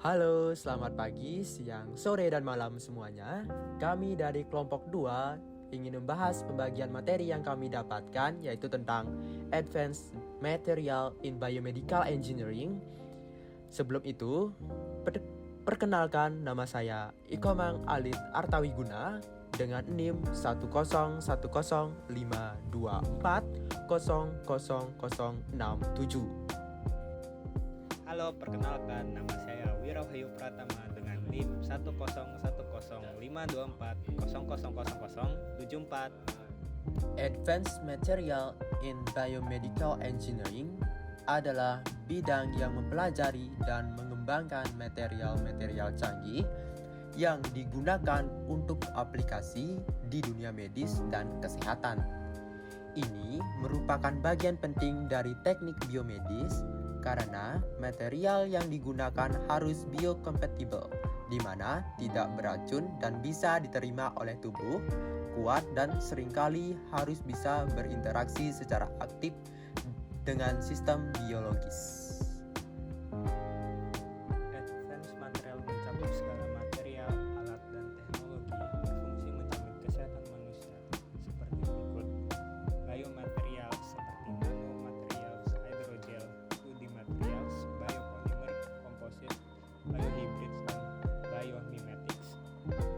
Halo, selamat pagi, siang, sore, dan malam semuanya. Kami dari kelompok 2 ingin membahas pembagian materi yang kami dapatkan, yaitu tentang Advanced Material in Biomedical Engineering. Sebelum itu, perkenalkan nama saya Ikomang Alin Artawiguna dengan NIM 1010524000067. Halo, perkenalkan nama saya Wirahyu Pratama dengan NIM 1010524000074. Advanced Material in Biomedical Engineering adalah bidang yang mempelajari dan mengembangkan material-material canggih yang digunakan untuk aplikasi di dunia medis dan kesehatan. Ini merupakan bagian penting dari teknik biomedis karena material yang digunakan harus biocompatible, di mana tidak beracun dan bisa diterima oleh tubuh, kuat dan seringkali harus bisa berinteraksi secara aktif dengan sistem biologis. Advanced material mencakup segala material, alat, dan teknologi berfungsi menjamin kesehatan manusia seperti berikut: biomaterial seperti nanomaterials, hydrogel, 2D materials, biopolymer, komposit, biohybrids, dan biomimetics,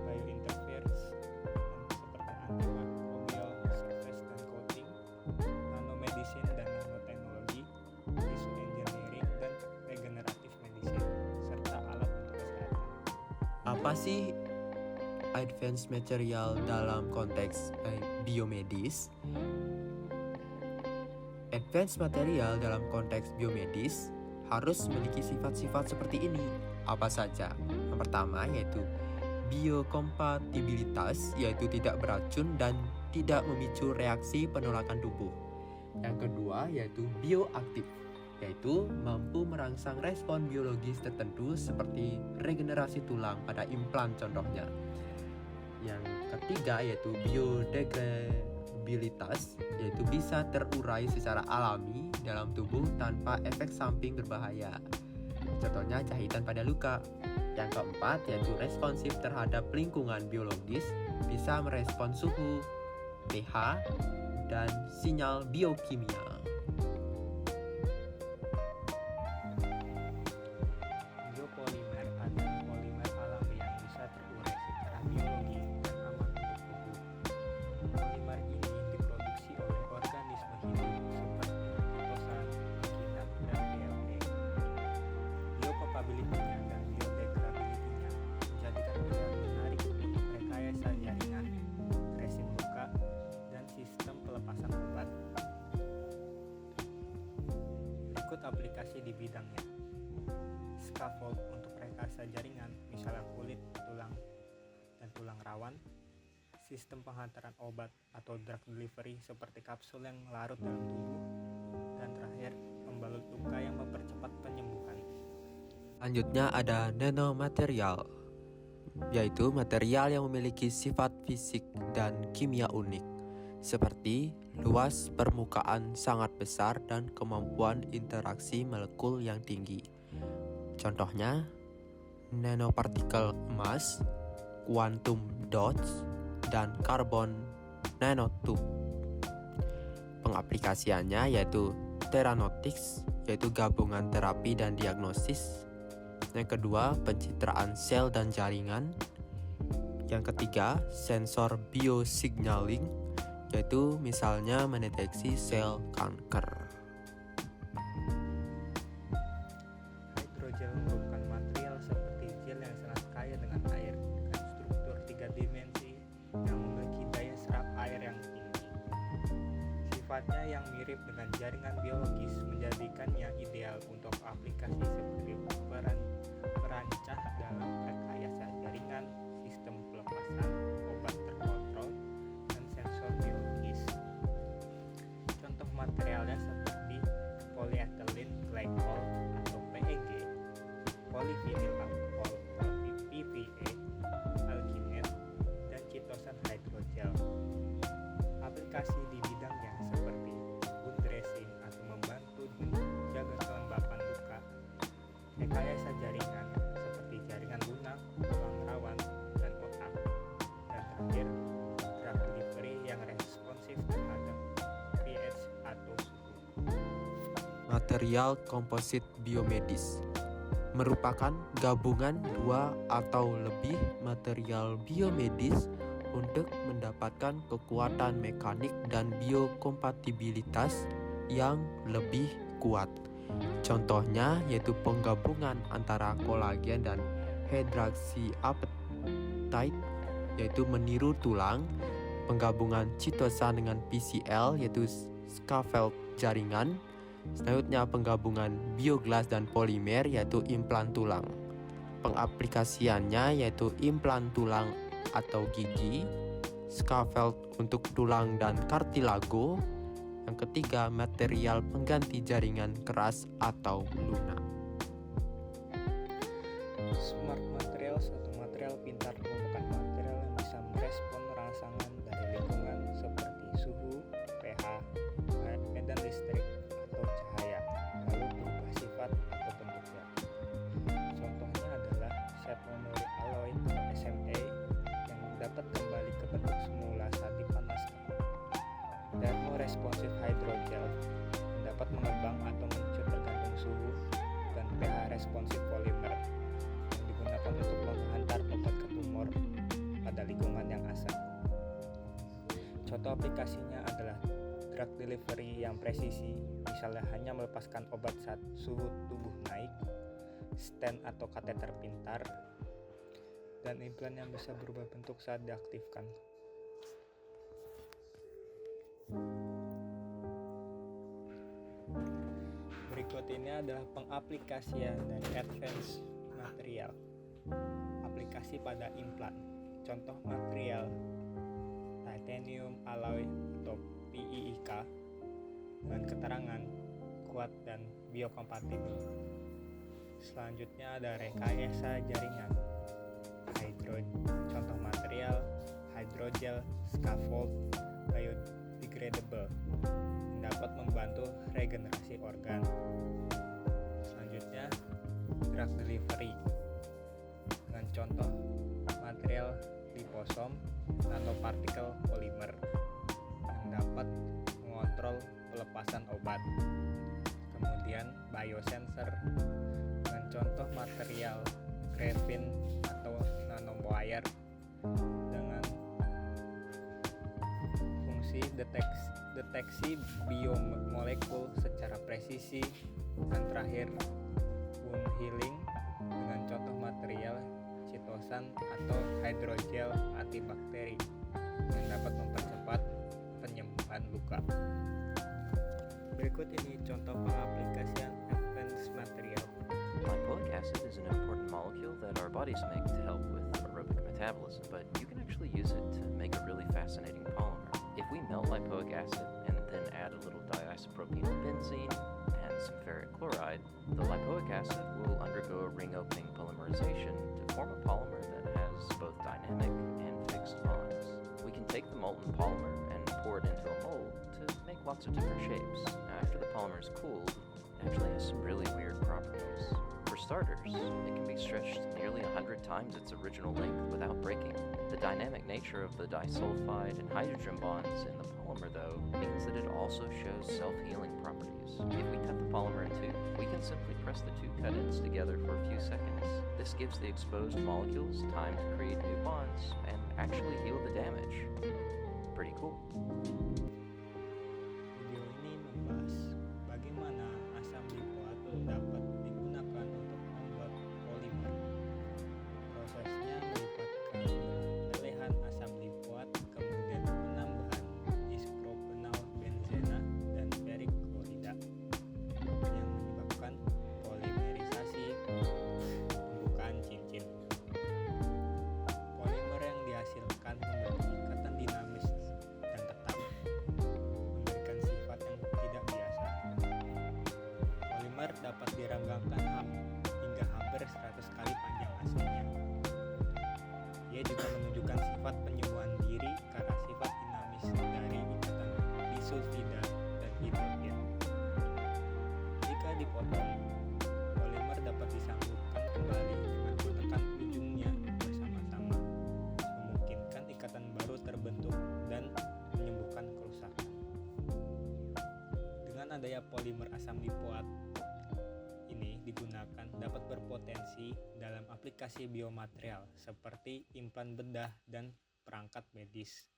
biointerferes, dan seperti antimicrobial surface dan coating, nanomedicine dan nanoteknologi, tissue engineering, dan regenerative medicine, serta alat untuk kesehatan. Apa sih advanced material dalam konteks biomedis? Advanced material dalam konteks biomedis harus memiliki sifat-sifat seperti ini. Apa saja? Yang pertama yaitu biokompatibilitas, yaitu tidak beracun dan tidak memicu reaksi penolakan tubuh. Yang kedua yaitu bioaktif, yaitu mampu merangsang respon biologis tertentu seperti regenerasi tulang pada implan contohnya. Yang ketiga yaitu biodegradabilitas, yaitu bisa terurai secara alami dalam tubuh tanpa efek samping berbahaya. Contohnya jahitan pada luka. Yang keempat yaitu responsif terhadap lingkungan biologis, bisa merespon suhu, pH, dan sinyal biokimia. Biopolimer adalah polimer alami yang bisa terurai secara biologi dan aman untuk tubuh. Polimer ini diproduksi oleh organisme hidup seperti kitosan, alginat, dan BLE. Biocompatibility-nya dan biodegradability-nya menjadikan pilihan menarik untuk rekayasa jaringan, resin luka, dan sistem pelepasan obat. Berikut aplikasi di bidangnya. Scaffold untuk rekayasa jaringan, misalnya kulit, tulang, dan tulang rawan. Sistem penghantaran obat atau drug delivery seperti kapsul yang larut dalam tubuh. Dan terakhir, pembalut luka yang mempercepat penyembuhan. Selanjutnya ada nanomaterial, yaitu material yang memiliki sifat fisik dan kimia unik, seperti luas permukaan sangat besar dan kemampuan interaksi molekul yang tinggi. Contohnya, nanopartikel emas, quantum dots, dan carbon nanotube. Pengaplikasiannya yaitu theranostics, yaitu gabungan terapi dan diagnosis. Yang kedua, pencitraan sel dan jaringan. Yang ketiga, sensor biosignaling, yaitu misalnya mendeteksi sel kanker. Hydrogel merupakan material seperti gel yang sangat kaya dengan air dengan struktur 3 dimensi yang memiliki daya serap air yang tinggi. Sifatnya yang mirip dengan jaringan biologis menjadikannya ideal untuk aplikasi seperti perancah dalam rekayasa jaringan, sistem pelepasan obat terkontrol, dan sensor biologis. Contoh materialnya seperti polyethylene glycol atau PEG, polyvinyl alkohol PVA, alginate, dan chitosan hydrogel. Aplikasi di bidangnya seperti wound dressing atau membantu menjaga kelembapan luka, material komposit biomedis merupakan gabungan dua atau lebih material biomedis untuk mendapatkan kekuatan mekanik dan biokompatibilitas yang lebih kuat. Contohnya yaitu penggabungan antara kolagen dan hydroxyapatite yaitu meniru tulang, penggabungan chitosan dengan PCL yaitu scaffold jaringan, selanjutnya penggabungan bioglas dan polimer yaitu implan tulang. Pengaplikasiannya yaitu implan tulang atau gigi, scaffold untuk tulang dan kartilago. Yang ketiga, material pengganti jaringan keras atau lunak. Smart materials atau material pintar merupakan material yang bisa merespon rangsangan dari lingkungan seperti suhu, pH, medan listrik, atau cahaya, lalu berubah sifat atau bentuknya. Contohnya adalah shape memory alloy atau SMA yang dapat kembali ke bentuk semula saat dipanaskan. Thermoresponsive hydrogel yang dapat mengembang atau mencur tergantung suhu, dan pH responsive polymer yang digunakan untuk menghantar obat ke tumor pada lingkungan yang asam. Contoh aplikasinya adalah drug delivery yang presisi, misalnya hanya melepaskan obat saat suhu tubuh naik, stent atau kateter pintar, dan implan yang bisa berubah bentuk saat diaktifkan. Berikut ini adalah pengaplikasian dari advanced material. Aplikasi pada implan. Contoh material titanium alloy atau PIIK dengan keterangan kuat dan biokompatibel. Selanjutnya ada rekayasa jaringan. Contoh material hydrogel scaffold biodegradable yang dapat membantu regenerasi organ. Selanjutnya drug delivery dengan contoh material liposom nanopartikel polimer yang dapat mengontrol pelepasan obat. Kemudian biosensor dengan contoh material graphene atau nanowire dengan fungsi deteksi biomolekul secara presisi. Dan terakhir wound healing dengan contoh material chitosan atau hydrogel antibakteri yang dapat mempercepat penyembuhan luka. Berikut ini contoh pengaplikasian advanced material. Lipoic acid is an important molecule that our bodies make to help with aerobic metabolism, but you can actually use it to make a really fascinating polymer. If we melt lipoic acid and then add a little diisopropyl benzene and some ferric chloride, the lipoic acid will undergo a ring opening polymerization to form a polymer that has both dynamic and fixed bonds. We can take the molten polymer and pour it into a mold to make lots of different shapes. Now, after the polymer is cooled, it actually has some really weird properties. For starters, it can be stretched nearly 100 times its original length without breaking. The dynamic nature of the disulfide and hydrogen bonds in the polymer, though, means that it also shows self-healing properties. If we cut the polymer in two, we can simply press the two cut ends together for a few seconds. This gives the exposed molecules time to create new bonds and actually heal the damage. Pretty cool. Video ini membahas bagaimana asam lipoat dapat digunakan untuk membuat polimer. Prosesnya melibatkan pelehan asam lipoat, kemudian penambahan isopropanol benzena dan ferric chlorida yang menyebabkan polimerisasi pembukaan cincin. Polimer yang dihasilkan memiliki ikatan dinamis dan tetap, memberikan sifat yang tidak biasa. Polimer dapat direnggangkan hingga hampir 100 kali panjang aslinya. Ia juga menunjukkan sifat penyembuhan diri karena sifat dinamis dari ikatan disulfida dan hidrogen. Jika dipotong, polimer dapat disambungkan kembali dengan menekan ujungnya bersama-sama, memungkinkan ikatan baru terbentuk dan menyembuhkan kerusakan. Dengan adanya polimer asam lipoat ini digunakan dapat berpotensi dalam aplikasi biomaterial seperti implan bedah dan perangkat medis.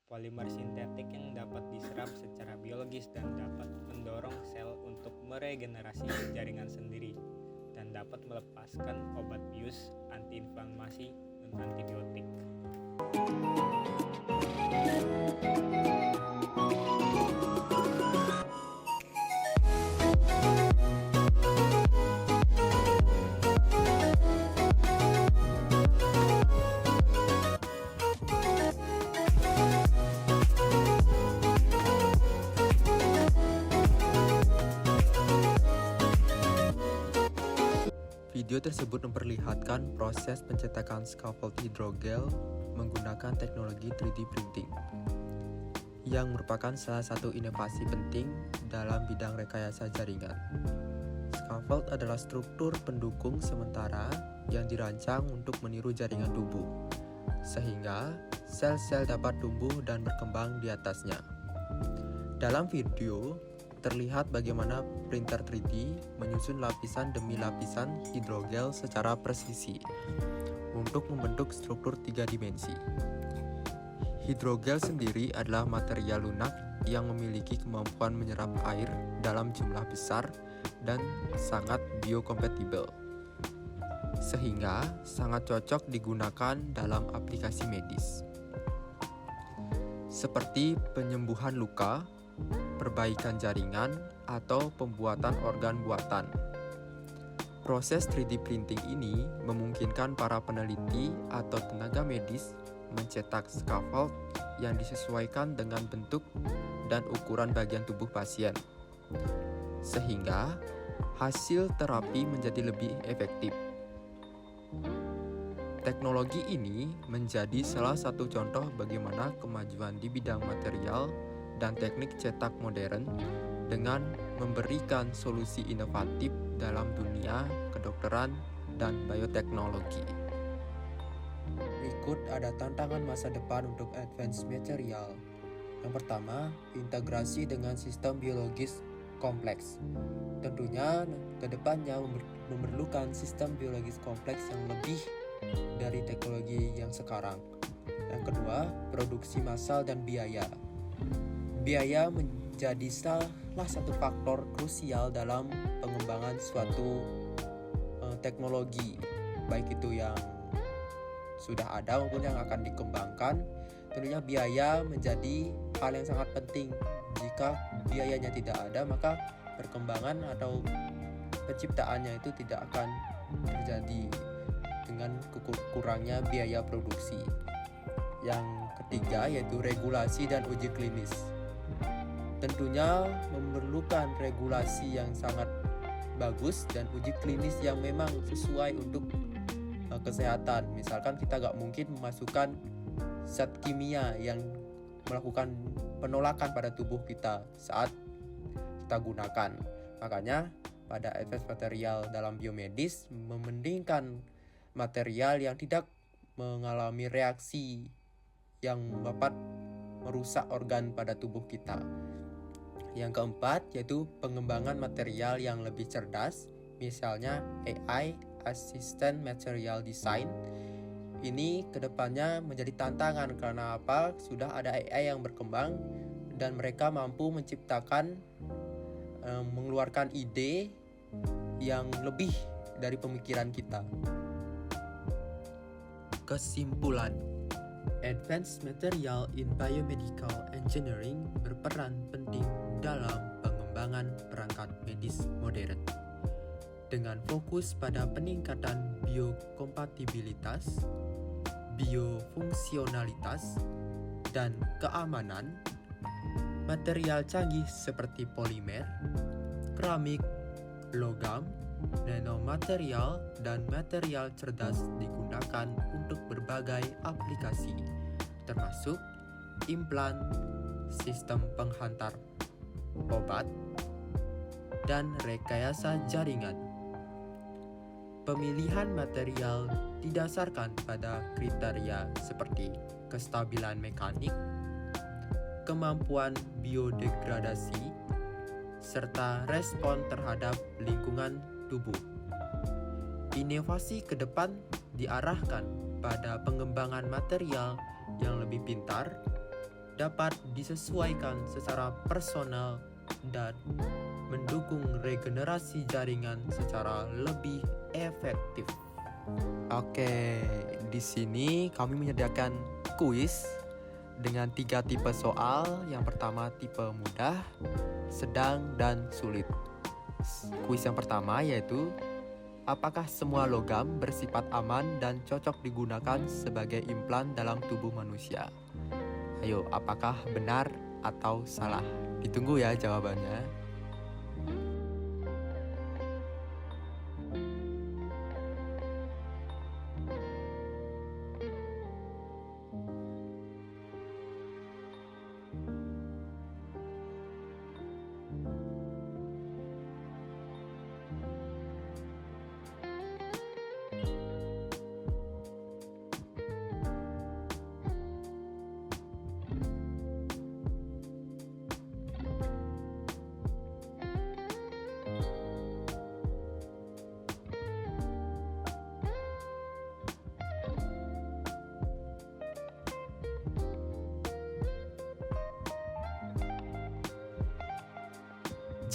Polimer sintetik yang dapat diserap secara biologis dan dapat mendorong sel untuk meregenerasi jaringan sendiri dan dapat melepaskan obat bius, antiinflamasi, dan antibiotik. Video tersebut memperlihatkan proses pencetakan scaffold hidrogel menggunakan teknologi 3D printing yang merupakan salah satu inovasi penting dalam bidang rekayasa jaringan. Scaffold adalah struktur pendukung sementara yang dirancang untuk meniru jaringan tubuh, sehingga sel-sel dapat tumbuh dan berkembang di atasnya. Dalam video, terlihat bagaimana printer 3D menyusun lapisan demi lapisan hidrogel secara presisi untuk membentuk struktur 3 dimensi. Hidrogel sendiri adalah material lunak yang memiliki kemampuan menyerap air dalam jumlah besar dan sangat biokompatibel, sehingga sangat cocok digunakan dalam aplikasi medis seperti penyembuhan luka, perbaikan jaringan, atau pembuatan organ buatan. Proses 3D printing ini memungkinkan para peneliti atau tenaga medis mencetak scaffold yang disesuaikan dengan bentuk dan ukuran bagian tubuh pasien, sehingga hasil terapi menjadi lebih efektif. Teknologi ini menjadi salah satu contoh bagaimana kemajuan di bidang material dan teknik cetak modern dengan memberikan solusi inovatif dalam dunia kedokteran dan bioteknologi. Berikut ada tantangan masa depan untuk advanced material. Yang pertama, integrasi dengan sistem biologis kompleks. Tentunya kedepannya memerlukan sistem biologis kompleks yang lebih dari teknologi yang sekarang. Yang kedua, produksi massal dan biaya. Biaya menjadi salah satu faktor krusial dalam pengembangan suatu teknologi, baik itu yang sudah ada maupun yang akan dikembangkan. Tentunya biaya menjadi hal yang sangat penting. Jika biayanya tidak ada, maka perkembangan atau penciptaannya itu tidak akan terjadi dengan kurangnya biaya produksi. Yang ketiga yaitu regulasi dan uji klinis. Tentunya memerlukan regulasi yang sangat bagus dan uji klinis yang memang sesuai untuk kesehatan. Misalkan kita nggak mungkin memasukkan zat kimia yang melakukan penolakan pada tubuh kita saat kita gunakan. Makanya pada advanced material dalam biomedis mementingkan material yang tidak mengalami reaksi yang dapat merusak organ pada tubuh kita. Yang keempat yaitu pengembangan material yang lebih cerdas, misalnya AI Assistant Material Design. Ini kedepannya menjadi tantangan karena apa? Sudah ada AI yang berkembang dan mereka mampu menciptakan, mengeluarkan ide yang lebih dari pemikiran kita. Kesimpulan, advanced material in biomedical engineering berperan penting dalam pengembangan perangkat medis modern. Dengan fokus pada peningkatan biokompatibilitas, biofungsionalitas, dan keamanan, material canggih seperti polimer, keramik, logam, nanomaterial, dan material cerdas digunakan untuk berbagai aplikasi, termasuk implan, sistem penghantar obat, dan rekayasa jaringan. Pemilihan material didasarkan pada kriteria seperti kestabilan mekanik, kemampuan biodegradasi, serta respon terhadap lingkungan tubuh. Inovasi ke depan diarahkan pada pengembangan material yang lebih pintar, dapat disesuaikan secara personal, dan mendukung regenerasi jaringan secara lebih efektif. Oke, di sini kami menyediakan kuis dengan 3 tipe soal. Yang pertama tipe mudah, sedang, dan sulit. Kuis yang pertama yaitu, apakah semua logam bersifat aman dan cocok digunakan sebagai implan dalam tubuh manusia? Ayo, apakah benar atau salah? Ditunggu ya jawabannya.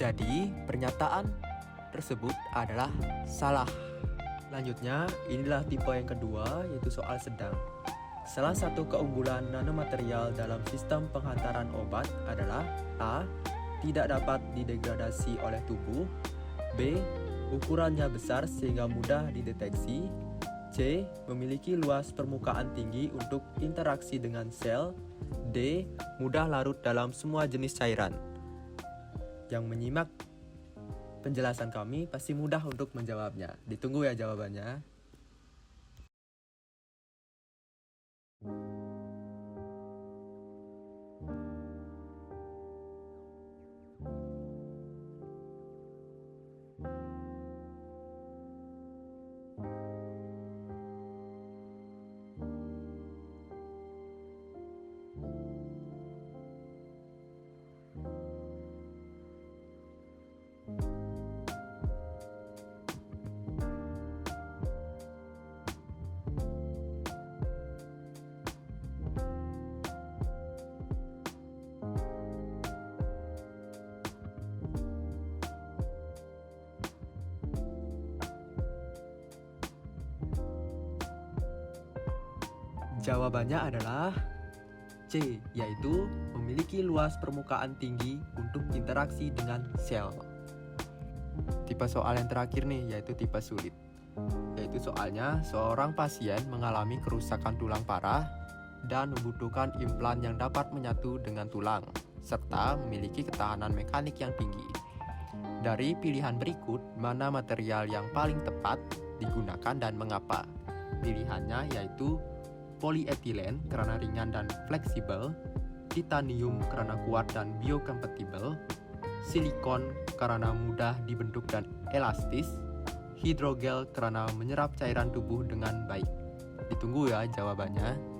Jadi, pernyataan tersebut adalah salah. Lanjutnya, inilah tipe yang kedua, yaitu soal sedang. Salah satu keunggulan nanomaterial dalam sistem penghantaran obat adalah A. Tidak dapat didegradasi oleh tubuh, B. Ukurannya besar sehingga mudah dideteksi, C. Memiliki luas permukaan tinggi untuk interaksi dengan sel, D. Mudah larut dalam semua jenis cairan. Yang menyimak penjelasan kami pasti mudah untuk menjawabnya. Ditunggu ya jawabannya. Jawabannya adalah C, yaitu memiliki luas permukaan tinggi untuk interaksi dengan sel. Tipe soal yang terakhir nih, yaitu tipe sulit. Yaitu soalnya, seorang pasien mengalami kerusakan tulang parah dan membutuhkan implan yang dapat menyatu dengan tulang, serta memiliki ketahanan mekanik yang tinggi. Dari pilihan berikut, mana material yang paling tepat digunakan dan mengapa? Pilihannya yaitu polyethylene karena ringan dan fleksibel, titanium karena kuat dan biocompatible, silikon karena mudah dibentuk dan elastis, hidrogel karena menyerap cairan tubuh dengan baik. Ditunggu ya jawabannya.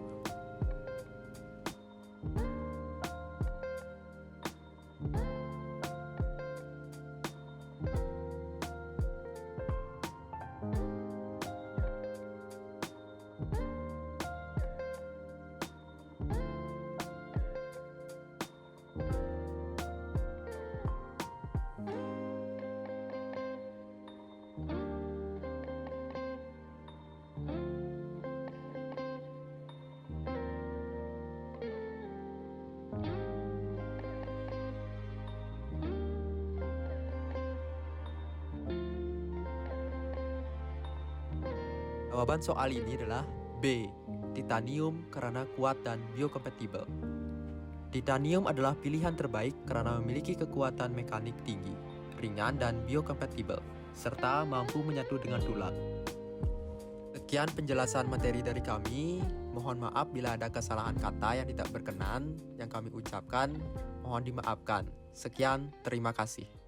Jawaban soal ini adalah B. Titanium karena kuat dan biocompatible. Titanium adalah pilihan terbaik karena memiliki kekuatan mekanik tinggi, ringan dan biocompatible, serta mampu menyatu dengan tulang. Sekian penjelasan materi dari kami. Mohon maaf bila ada kesalahan kata yang tidak berkenan yang kami ucapkan. Mohon dimaafkan. Sekian, terima kasih.